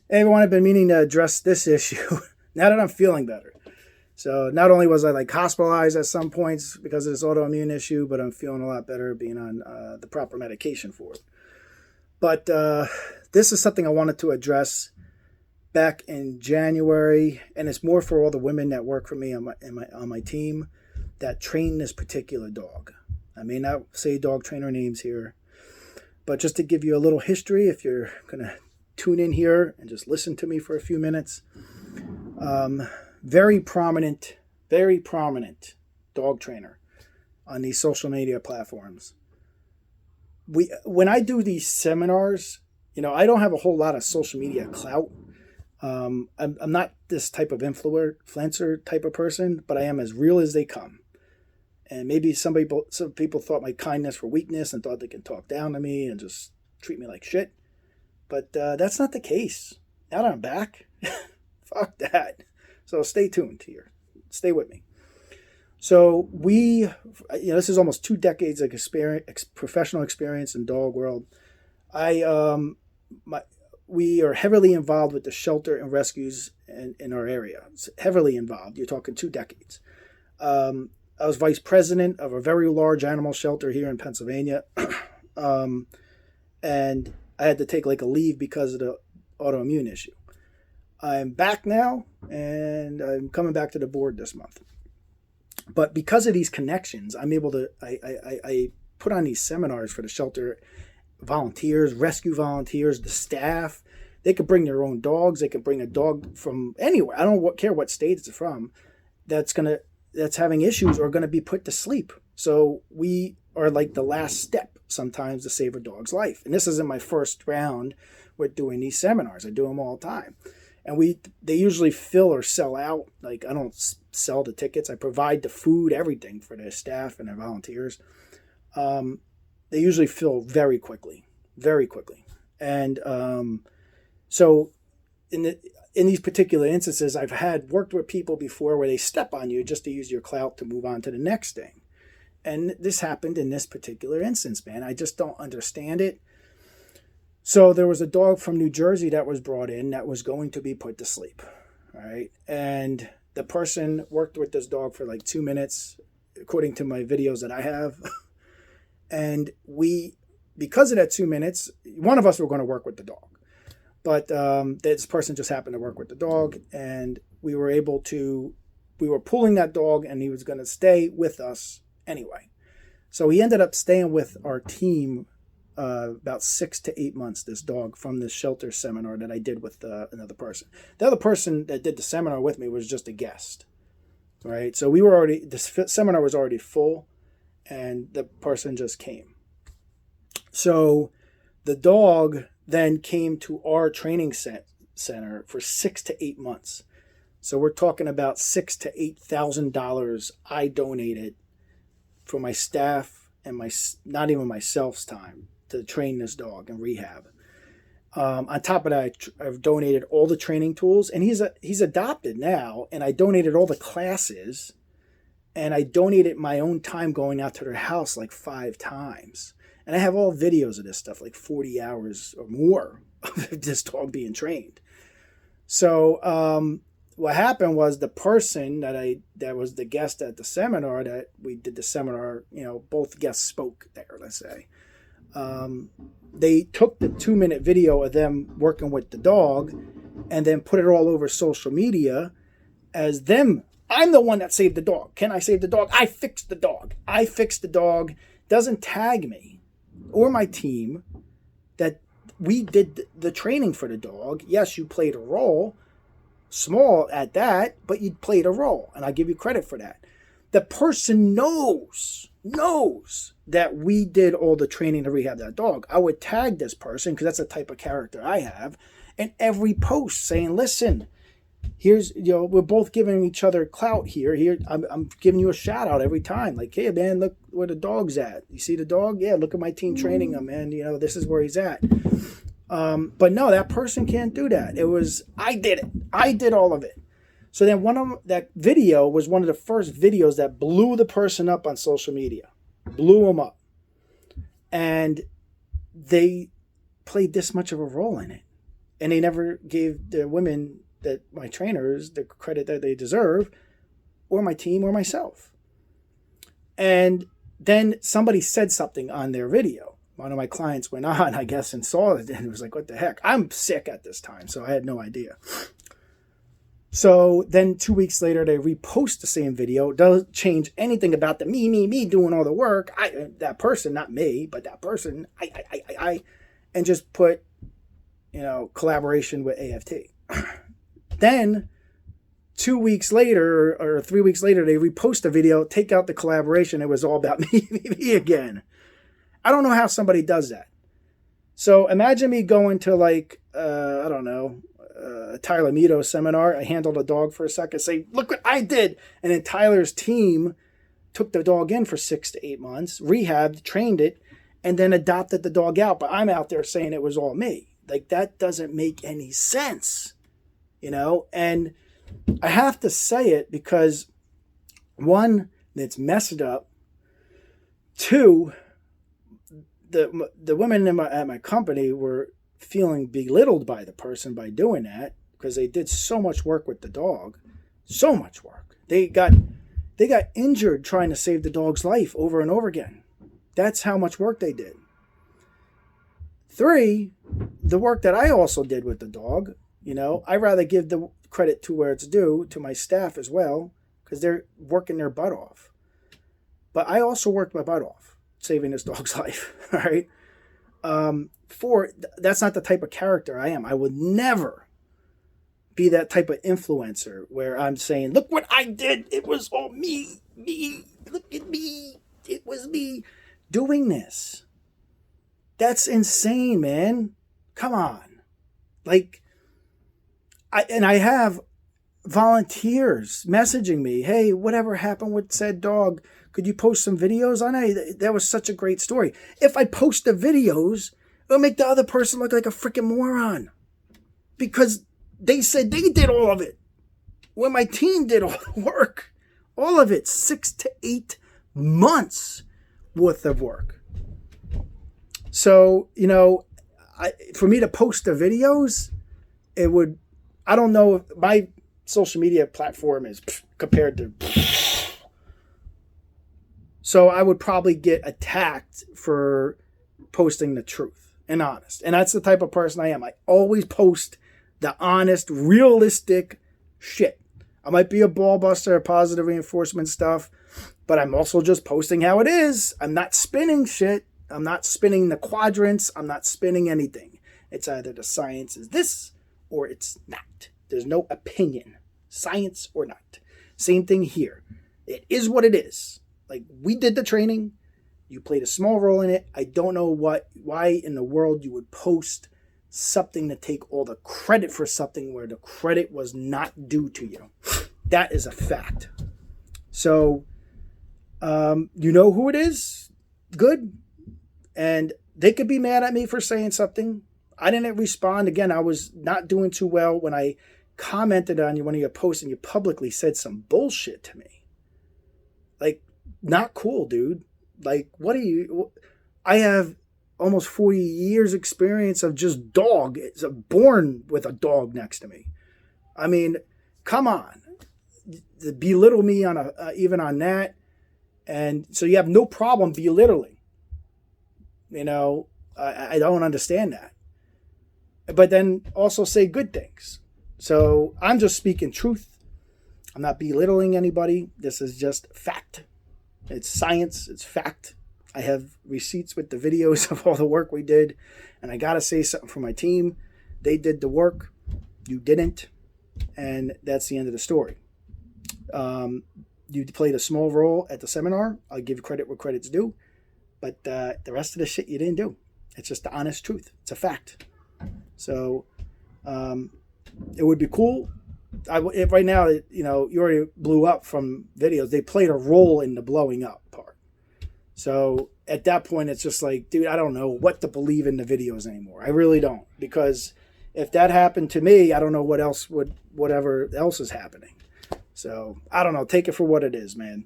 Hey everyone, I've been meaning to address this issue now that I'm feeling better. So not only was I like hospitalized at some points because of this autoimmune issue, but I'm feeling a lot better being on the proper medication for it. But this is something I wanted to address back in January, and it's more for all the women that work for me on my team that train this particular dog. I may not say dog trainer names here, but just to give you a little history, if you're gonna tune in here and just listen to me for a few minutes. Very prominent dog trainer on these social media platforms. When I do these seminars, I don't have a whole lot of social media clout. I'm not this type of influencer type of person, but I am as real as they come. And maybe some people thought my kindness were weakness and thought they can talk down to me and just treat me like shit. But that's not the case. Now that I'm back, fuck that. So stay tuned here. Stay with me. So this is almost 2 decades of professional experience in dog world. We are heavily involved with the shelter and rescues in our area. It's heavily involved. You're talking 2 decades. I was vice president of a very large animal shelter here in Pennsylvania. And I had to take like a leave because of the autoimmune issue. I'm back now, and I'm coming back to the board this month. But because of these connections, I'm able to, I put on these seminars for the shelter volunteers, rescue volunteers, the staff. They could bring their own dogs. They could bring a dog from anywhere. I don't care what state it's from that's having issues or going to be put to sleep. So we are like the last step sometimes to save a dog's life. And this isn't my first round with doing these seminars. I do them all the time. And they usually fill or sell out. Like, I don't sell the tickets. I provide the food, everything for their staff and their volunteers. They usually fill very quickly. And so in these particular instances, I've worked with people before where they step on you just to use your clout to move on to the next thing. And this happened in this particular instance, man. I just don't understand it. So there was a dog from New Jersey that was brought in that was going to be put to sleep, right? And the person worked with this dog for like 2 minutes, according to my videos that I have. And because of that 2 minutes, one of us were going to work with the dog. But this person just happened to work with the dog, and we were pulling that dog, and he was going to stay with us anyway. So he ended up staying with our team about 6 to 8 months, this dog, from this shelter seminar that I did with another person. The other person that did the seminar with me was just a guest, right? So this seminar was already full, and the person just came. So the dog then came to our training center for 6 to 8 months. So we're talking about $6,000 to $8,000 I donated for my staff and not even myself's time to train this dog and rehab. On top of that, I've donated all the training tools, and he's adopted now, and I donated all the classes, and I donated my own time going out to their house like 5 times. And I have all videos of this stuff, like 40 hours or more of this dog being trained. So what happened was the person that was the guest at the seminar that we did the seminar, both guests spoke there, let's say. They took the 2-minute video of them working with the dog and then put it all over social media as them. I'm the one that saved the dog. Can I save the dog? I fixed the dog. Doesn't tag me or my team that we did the training for the dog. Yes, you played a role, small at that, but you played a role, and I give you credit for that. The person knows that we did all the training to rehab that dog. I would tag this person because that's the type of character I have in every post saying, listen, here's, we're both giving each other clout here. I'm giving you a shout out every time. Like, hey man, look where the dog's at. You see the dog? Yeah, look at my team training him, man. This is where he's at. But no, that person can't do that. I did it. I did all of it. So then that video was one of the first videos that blew the person up on social media. Blew them up. And they played this much of a role in it. And they never gave the women, that my trainers, the credit that they deserve, or my team or myself. And then somebody said something on their video. One of my clients went on, I guess, and saw it and was like, what the heck? I'm sick at this time, so I had no idea. So then 2 weeks later, they repost the same video. Doesn't change anything about the me doing all the work. That person, not me, but that person, and just put, collaboration with AFT. Then 2 weeks later or 3 weeks later, they repost a video, take out the collaboration. It was all about me again. I don't know how somebody does that. So imagine me going to a Tyler Mito seminar. I handled a dog for a second, say, look what I did. And then Tyler's team took the dog in for 6 to 8 months, rehabbed, trained it, and then adopted the dog out. But I'm out there saying it was all me. Like, that doesn't make any sense, And I have to say it because, one, it's messed up. Two, the women at my company were feeling belittled by the person by doing that, because they did so much work with the dog. So much work. They got injured trying to save the dog's life over and over again. That's how much work they did. 3, the work that I also did with the dog, I rather give the credit to where it's due, to my staff as well, because they're working their butt off. But I also worked my butt off saving this dog's life. All right. 4, that's not the type of character I am. I would never be that type of influencer where I'm saying, look what I did. It was all me, look at me. It was me doing this. That's insane, man. Come on. Like, I have volunteers messaging me, hey, whatever happened with said dog? Could you post some videos on it? That was such a great story. If I post the videos, it'll make the other person look like a freaking moron. Because they said they did all of it. When my team did all the work. All of it. 6 to 8 months worth of work. So, for me to post the videos, it would, I don't know, if my social media platform is compared to... So I would probably get attacked for posting the truth and honest. And that's the type of person I am. I always post the honest, realistic shit. I might be a ball buster, positive reinforcement stuff, but I'm also just posting how it is. I'm not spinning shit. I'm not spinning the quadrants. I'm not spinning anything. It's either the science is this or it's not. There's no opinion, science or not. Same thing here. It is what it is. Like, we did the training. You played a small role in it. I don't know why in the world you would post something to take all the credit for something where the credit was not due to you. That is a fact. So, you know who it is? Good. And they could be mad at me for saying something. I didn't respond. Again, I was not doing too well when I commented on one of your posts and you publicly said some bullshit to me. Like, not cool, dude. Like, what are you... I have almost 40 years experience of just dog. It's born with a dog next to me. I mean, come on. Belittle me on even on that. And so you have no problem belittling. I don't understand that. But then also say good things. So I'm just speaking truth. I'm not belittling anybody. This is just fact. It's science. It's fact. I have receipts with the videos of all the work we did. And I got to say something for my team. They did the work. You didn't. And that's the end of the story. You played a small role at the seminar. I'll give credit where credit's due. But the rest of the shit you didn't do. It's just the honest truth. It's a fact. So it would be cool. If right now, you already blew up from videos. They played a role in the blowing up part. So at that point, it's just like, dude, I don't know what to believe in the videos anymore. I really don't. Because if that happened to me, I don't know whatever else is happening. So I don't know. Take it for what it is, man.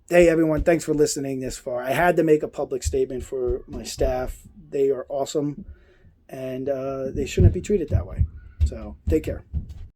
Hey, everyone. Thanks for listening this far. I had to make a public statement for my staff. They are awesome. and they shouldn't be treated that way. So take care.